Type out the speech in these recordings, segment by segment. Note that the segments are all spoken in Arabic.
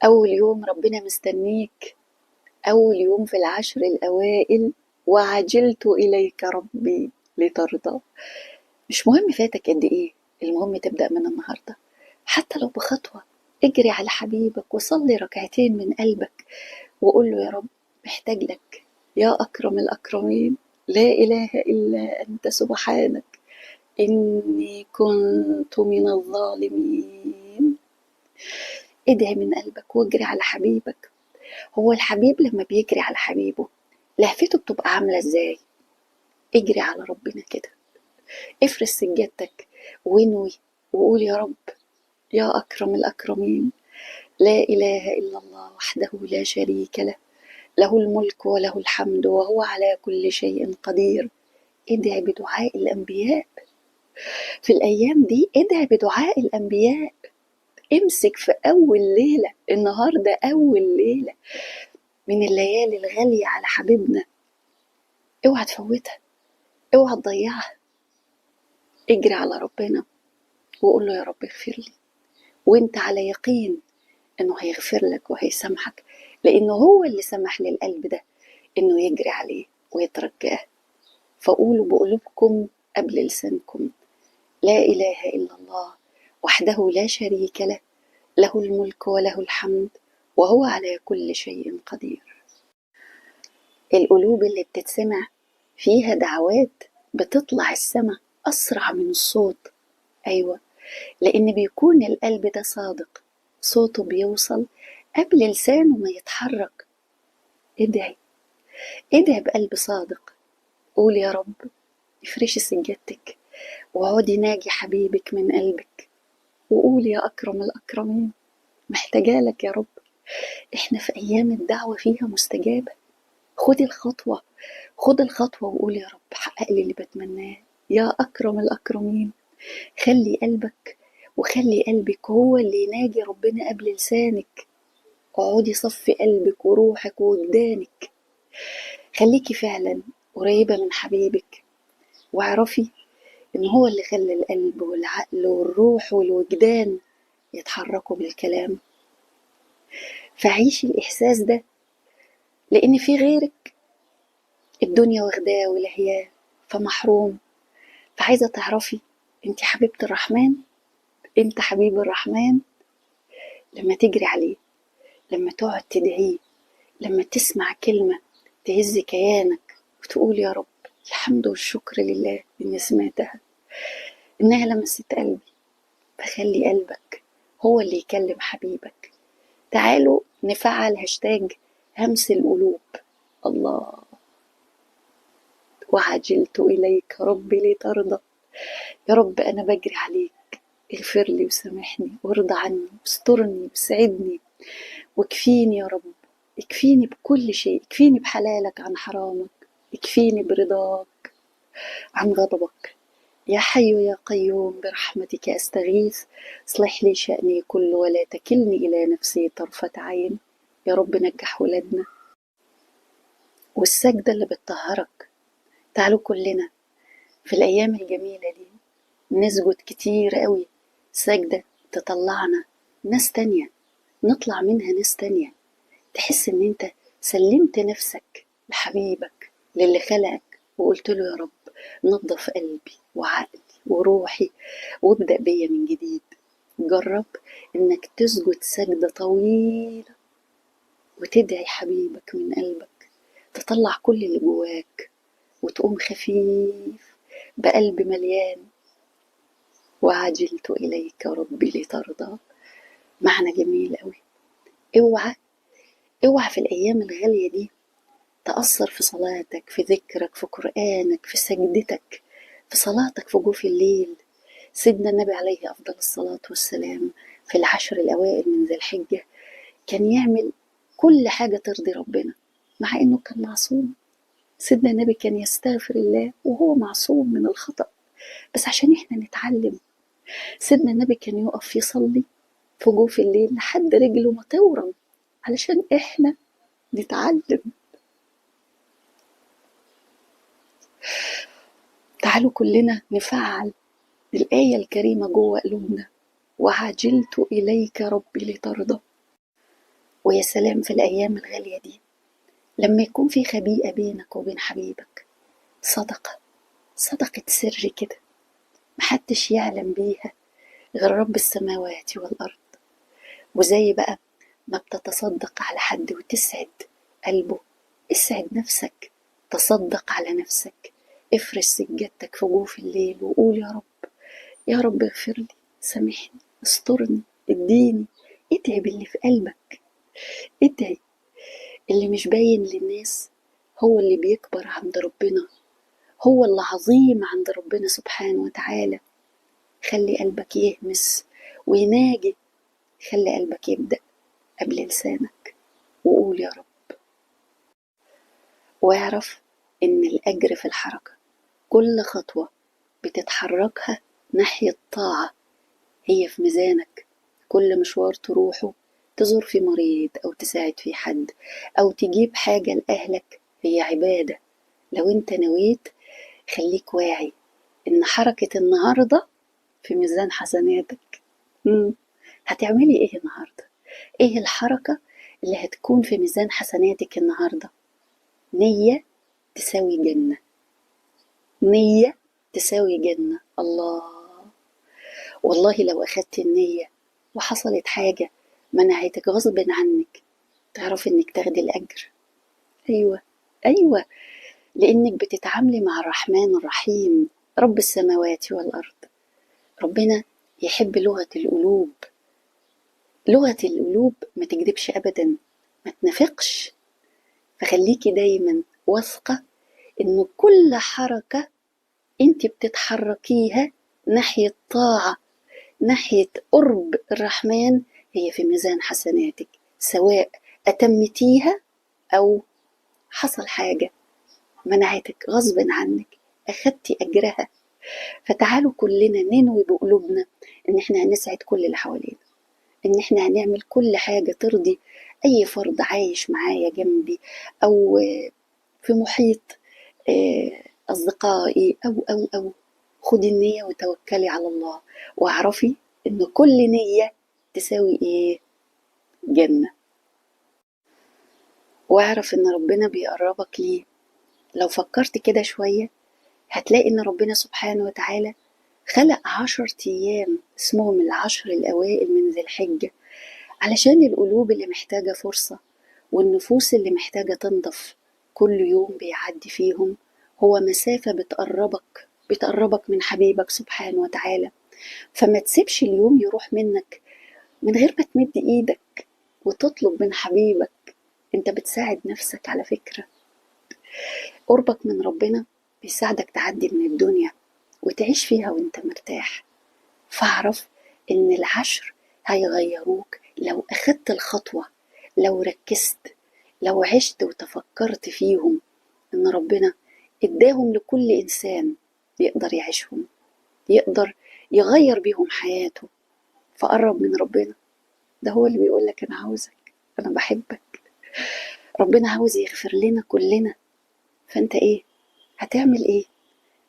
أول يوم ربنا مستنيك، أول يوم في العشر الأوائل، وعجلت إليك ربي لترضى. مش مهم فاتك قد إيه، المهم تبدأ من النهاردة، حتى لو بخطوة. اجري على حبيبك وصلي ركعتين من قلبك وقول له: يا رب محتاج لك، يا أكرم الأكرمين، لا إله إلا أنت سبحانك إني كنت من الظالمين. ادعي من قلبك واجري على حبيبك. هو الحبيب لما بيجري على حبيبه لهفته بتبقى عاملة ازاي؟ اجري على ربنا كده، افرش سجادتك وانوي وقول: يا رب، يا أكرم الأكرمين، لا إله إلا الله وحده لا شريك له، له الملك وله الحمد وهو على كل شيء قدير. ادعي بدعاء الأنبياء في الأيام دي، ادعي بدعاء الأنبياء. امسك في أول ليلة، النهاردة أول ليلة من الليالي الغالية على حبيبنا، اوعى تفوتها، اوعى تضيعها. اجري على ربنا وقول له: يا رب اغفر لي، وانت على يقين انه هيغفر لك وهيسامحك، لانه هو اللي سمح للقلب ده انه يجري عليه ويترجاه. فقولوا بقلوبكم قبل لسانكم: لا اله الا الله وحده لا شريك له، له الملك وله الحمد وهو على كل شيء قدير. القلوب اللي بتتسمع فيها دعوات بتطلع السما أسرع من الصوت. أيوة، لأن بيكون القلب ده صادق، صوته بيوصل قبل لسانه ما يتحرك. ادعي، ادعي بقلب صادق. قول: يا رب، افرشي سجادتك واقعدي ناجي حبيبك من قلبك وقول: يا أكرم الأكرمين، محتاجالك يا رب. احنا في أيام الدعوة فيها مستجابة. خدي الخطوة، خد الخطوة وقول: يا رب حقق لي اللي بتمناه، يا أكرم الأكرمين. خلي قلبك وخلي قلبك هو اللي يناجي ربنا قبل لسانك. اقعدي صفي قلبك وروحك ووجدانك، خليكي فعلا قريبة من حبيبك، واعرفي إن هو اللي خلى القلب والعقل والروح والوجدان يتحركوا بالكلام. فعيشي الإحساس ده، لأن في غيرك الدنيا واخداه ولهياه فمحروم. فعايزة تعرفي انت حبيبة الرحمن، انت حبيب الرحمن. لما تجري عليه، لما تقعد تدعيه، لما تسمع كلمة تهز كيانك وتقول: يا رب الحمد والشكر لله إني سمعتها، إنها لمست قلبي. فخلي قلبك هو اللي يكلم حبيبك. تعالوا نفعل هاشتاج همس القلوب. الله، وعجلت إليك ربي لترضى. يا رب أنا بجري عليك، اغفر لي وسامحني وارضى عني واسترني وسعدني واكفيني يا رب، اكفيني بكل شيء، اكفيني بحلالك عن حرامك، اكفيني برضاك عن غضبك. يا حي يا قيوم برحمتك أستغيث، اصلح لي شأني كله ولا تكلني إلى نفسي طرفة عين. يا رب نجح ولادنا. والسجدة اللي بتطهرك، تعالوا كلنا في الأيام الجميلة دي نسجد كتير قوي، سجدة تطلعنا ناس تانية، نطلع منها ناس تانية، تحس ان انت سلمت نفسك لحبيبك، للي خلقك، وقلت له: يا رب نظف قلبي وعقلي وروحي وابدأ بيا من جديد. جرب انك تسجد سجدة طويلة وتدعي حبيبك من قلبك، تطلع كل اللي جواك وتقوم خفيف بقلب مليان. وعجلت إليك ربي لترضى، معنى جميل قوي. اوعى اوعى في الأيام الغالية دي تأثر في صلاتك، في ذكرك، في قرآنك، في سجدتك، في صلاتك في جوف الليل. سيدنا النبي عليه أفضل الصلاة والسلام في العشر الأوائل من ذي الحجة كان يعمل كل حاجة ترضي ربنا، مع إنه كان معصوم. سيدنا النبي كان يستغفر الله وهو معصوم من الخطأ، بس عشان إحنا نتعلم. سيدنا النبي كان يقف يصلي في جوف الليل لحد رجله ما تورم علشان إحنا نتعلم. تعالوا كلنا نفعل الآية الكريمة جوه قلوبنا: وعجلت إليك ربي لترضى. ويا سلام في الأيام الغالية دي لما يكون في خبيئة بينك وبين حبيبك، صدقة، صدقة سر كده محدش يعلم بيها غير رب السماوات والأرض. وزي بقى ما بتتصدق على حد وتسعد قلبه، اسعد نفسك، تصدق على نفسك، افرش سجادتك في جوف الليل وقول يا رب، يا رب اغفر لي، سامحني، استرني، اديني. ادعي باللي في قلبك، ادعي. اللي مش باين للناس هو اللي بيكبر عند ربنا، هو اللي عظيم عند ربنا سبحانه وتعالى. خلي قلبك يهمس ويناجي، خلي قلبك يبدأ قبل لسانك، وقول يا رب. واعرف إن الأجر في الحركة، كل خطوة بتتحركها ناحية طاعة هي في ميزانك. كل مشوار تروحه، تزور في مريض أو تساعد في حد أو تجيب حاجة لأهلك، هي عبادة. لو انت نويت، خليك واعي إن حركة النهاردة في ميزان حسناتك. هتعملي ايه النهاردة؟ ايه الحركة اللي هتكون في ميزان حسناتك النهاردة؟ نية تساوي جنة، نية تساوي جنة. الله، والله لو أخدت النية وحصلت حاجة منعتك غصب عنك، تعرف إنك تاخدي الأجر. أيوة، أيوة، لأنك بتتعاملي مع الرحمن الرحيم، رب السماوات والأرض. ربنا يحب لغة القلوب، لغة القلوب ما تكذبش أبدا، ما تنافقش. فخليكي دايما واثقة إن كل حركة انت بتتحركيها ناحية طاعة، ناحية قرب الرحمن، هي في ميزان حسناتك، سواء أتمتيها أو حصل حاجة منعتك غصب عنك، أخدتي أجرها. فتعالوا كلنا ننوي بقلوبنا إن إحنا هنسعد كل اللي حوالينا، إن إحنا هنعمل كل حاجة ترضي أي فرد عايش معايا جنبي أو في محيط أصدقائي أو خدي النية وتوكلي على الله، واعرفي إن كل نية تساوي إيه؟ جنة. واعرف إن ربنا بيقربك ليه. لو فكرت كده شوية هتلاقي إن ربنا سبحانه وتعالى خلق 10 أيام اسمهم العشر الأوائل من ذي الحجة، علشان القلوب اللي محتاجة فرصة والنفوس اللي محتاجة تنضف. كل يوم بيعدي فيهم هو مسافة بتقربك من حبيبك سبحانه وتعالى. فما تسيبش اليوم يروح منك من غير ما تمد ايدك وتطلب من حبيبك. انت بتساعد نفسك على فكرة. قربك من ربنا بيساعدك تعدي من الدنيا وتعيش فيها وانت مرتاح. فاعرف ان العشر هيغيروك لو اخدت الخطوة، لو ركزت، لو عشت وتفكرت فيهم، ان ربنا اداهم لكل انسان يقدر يعيشهم، يقدر يغير بيهم حياته. فقرب من ربنا، ده هو اللي بيقولك انا عاوزك، انا بحبك. ربنا عاوز يغفر لنا كلنا. فانت ايه هتعمل؟ ايه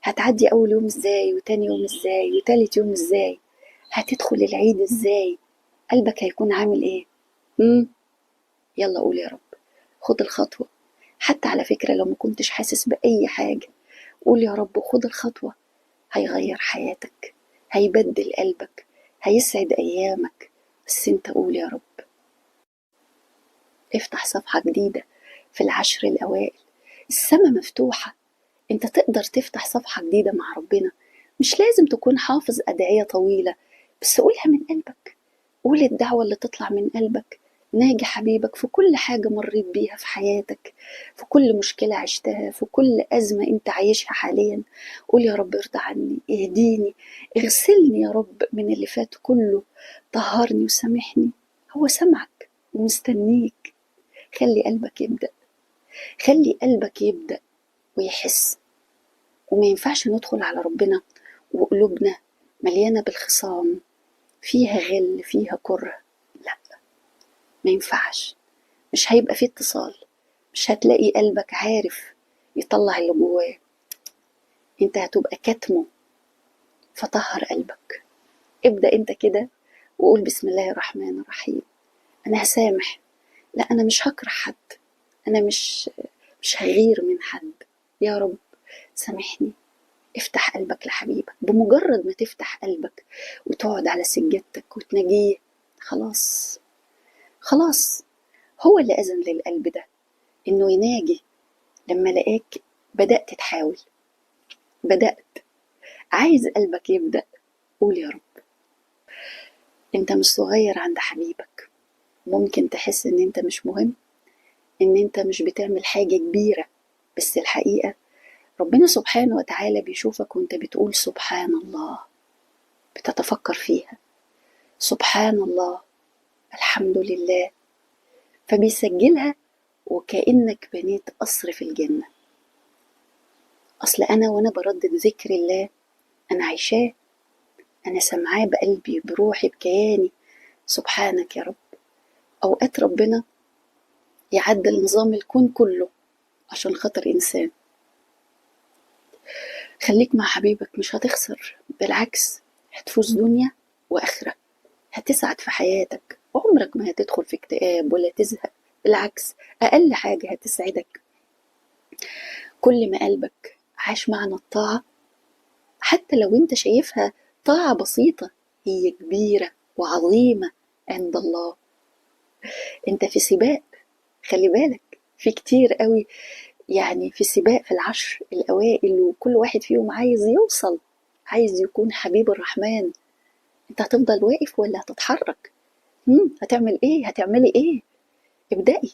هتعدي اول يوم ازاي، وتاني يوم ازاي، وتالت يوم ازاي، هتدخل العيد ازاي، قلبك هيكون عامل ايه؟ يلا قول يا رب، خد الخطوة. حتى على فكرة لو ما كنتش حاسس بأي حاجة، قول يا رب خد الخطوة. هيغير حياتك، هيبدل قلبك، هيسعد أيامك. بس انت قول يا رب. افتح صفحة جديدة في العشر الأوائل، السماء مفتوحة. انت تقدر تفتح صفحة جديدة مع ربنا. مش لازم تكون حافظ أدعية طويلة، بس قولها من قلبك، قول الدعوة اللي تطلع من قلبك. ناجي حبيبك في كل حاجة مريت بيها في حياتك، في كل مشكلة عشتها، في كل أزمة انت عايشها حاليا. قول يا رب ارضى عني، اهديني، اغسلني يا رب من اللي فات كله، طهرني وسامحني. هو سمعك ومستنيك. خلي قلبك يبدأ، خلي قلبك يبدأ ويحس. وما ينفعش ندخل على ربنا وقلوبنا مليانة بالخصام، فيها غل، فيها كره. لا، ما ينفعش. مش هيبقى فيه اتصال، مش هتلاقي قلبك عارف يطلع اللي جواه. انت هتبقى كاتمه. فطهر قلبك. ابدأ انت كده وقول بسم الله الرحمن الرحيم. انا هسامح لا أنا مش هكره حد، أنا مش هغير من حد. يا رب سامحني. افتح قلبك لحبيبك. بمجرد ما تفتح قلبك وتقعد على سجادتك وتناجيه، خلاص خلاص. هو اللي أذن للقلب ده إنه يناجي. لما لقاك بدأت تحاول، بدأت عايز قلبك يبدأ، قول يا رب. انت مش صغير عند حبيبك. ممكن تحس ان انت مش مهم، ان انت مش بتعمل حاجة كبيرة، بس الحقيقة ربنا سبحانه وتعالى بيشوفك وانت بتقول سبحان الله، بتتفكر فيها، سبحان الله، الحمد لله، فبيسجلها وكأنك بنيت قصر في الجنة. أصل أنا وأنا بردد ذكر الله أنا عايشاه، أنا سمعاه بقلبي بروحي بكياني. سبحانك يا رب. أوقات ربنا يعدل نظام الكون كله عشان خاطر إنسان. خليك مع حبيبك، مش هتخسر، بالعكس هتفوز دنيا وآخرة. هتسعد في حياتك، وعمرك ما هتدخل في اكتئاب ولا تزهق. بالعكس أقل حاجة هتسعدك كل ما قلبك عاش معنى الطاعة. حتى لو انت شايفها طاعة بسيطة، هي كبيرة وعظيمة عند الله. انت في سباق، خلي بالك، في كتير قوي يعني في سباق في العشر الأوائل، وكل واحد فيهم عايز يوصل، عايز يكون حبيب الرحمن. انت هتفضل واقف ولا هتتحرك؟ هتعمل ايه؟ هتعملي ايه؟ ابدأي،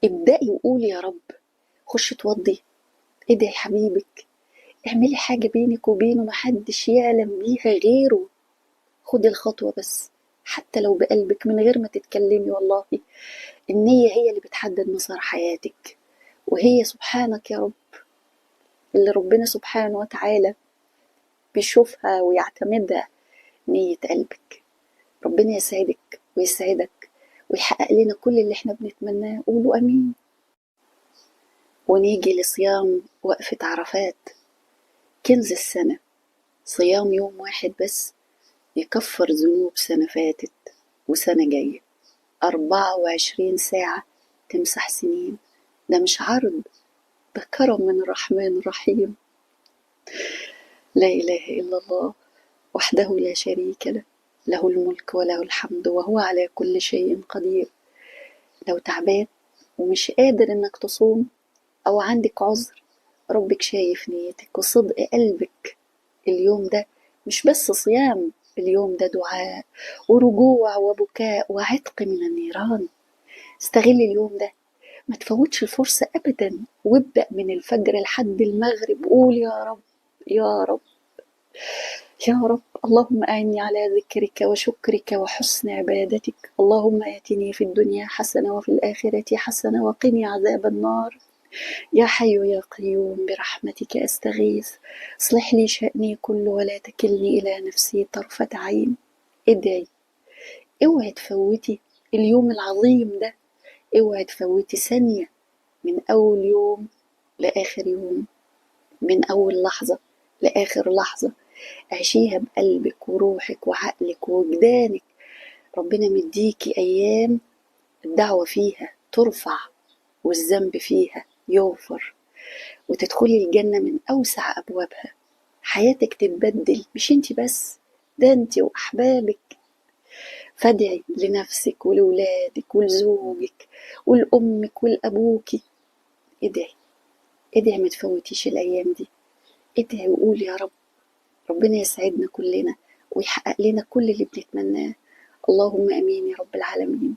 ابدأي وقولي يا رب. خش توضي، ادعي حبيبك، اعملي حاجة بينك وبينه محدش يعلم بيها غيره. خدي الخطوة بس، حتى لو بقلبك من غير ما تتكلمي. والله النية هي اللي بتحدد مسار حياتك، وهي سبحانك يا رب اللي ربنا سبحانه وتعالى بيشوفها ويعتمدها، نية قلبك. ربنا يسعدك ويسعدك ويحقق لنا كل اللي احنا بنتمناه. قولوا امين. ونيجي لصيام وقفة عرفات، كنز السنة. صيام يوم واحد بس يكفر ذنوب سنة فاتت وسنة جاية. 24 ساعة تمسح سنين. ده مش عرض، ده كرم من الرحمن الرحيم. لا إله إلا الله وحده لا شريك له، له الملك وله الحمد وهو على كل شيء قدير. لو تعبان ومش قادر إنك تصوم أو عندك عذر، ربك شايف نيتك وصدق قلبك. اليوم ده مش بس صيام، اليوم ده دعاء ورجوع وبكاء وعتق من النيران. استغل اليوم ده، ما تفوتش الفرصة أبدا، وابدأ من الفجر لحد المغرب. قول يا رب، يا رب، يا رب. اللهم أعني على ذكرك وشكرك وحسن عبادتك. اللهم آتني في الدنيا حسنة وفي الآخرة حسنة وقني عذاب النار. يا حي يا قيوم برحمتك أستغيث. اصلح لي شأني كله ولا تكلني إلى نفسي طرفة عين. ادعي، اوعي تفوتي اليوم العظيم ده، اوعي تفوتي ثانية من أول يوم لآخر يوم، من أول لحظة لآخر لحظة. عيشيها بقلبك وروحك وعقلك ووجدانك. ربنا مديكي أيام الدعوة فيها ترفع والذنب فيها يغفر، وتدخلي الجنة من أوسع أبوابها. حياتك تتبدل، مش انتي بس، ده انتي وأحبابك. فادعي لنفسك ولولادك ولزوجك ولأمك ولأبوك. ادعي، ادعي ما تفوتيش الأيام دي. ادعي وقول يا رب. ربنا يسعدنا كلنا ويحقق لنا كل اللي بنتمناه. اللهم امين يا رب العالمين.